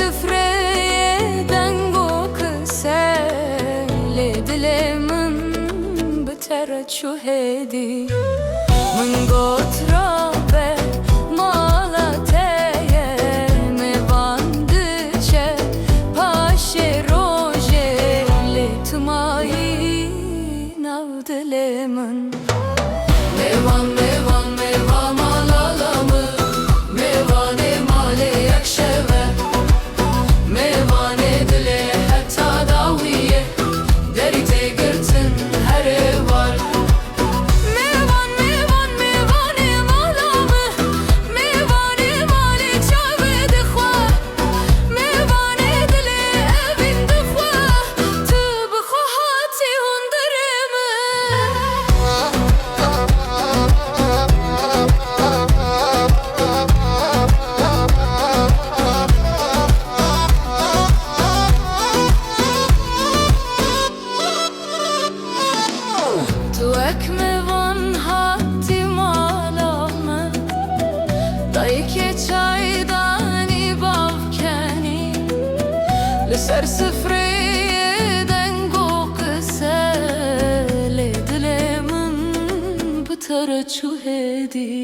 سفره دنگو کسه دل من بتر چو هدی من گوترا به مالته میواند چه پاش روژه لتمایی نو دل من میوان میوان میوان مالالامı میوانه مال یک شبه میوانه دل حتی داویه دری تگرتن هر var میوان میوان میوانه مالامı میوانه مال چاوه دخوا میوانه دل evin دخوا تو بخواهاتی هندرمه تو ekmevan hatti malame dayı ke çaydani bavkeni لسر سفره دنگو قسه دل من بتر چو هدی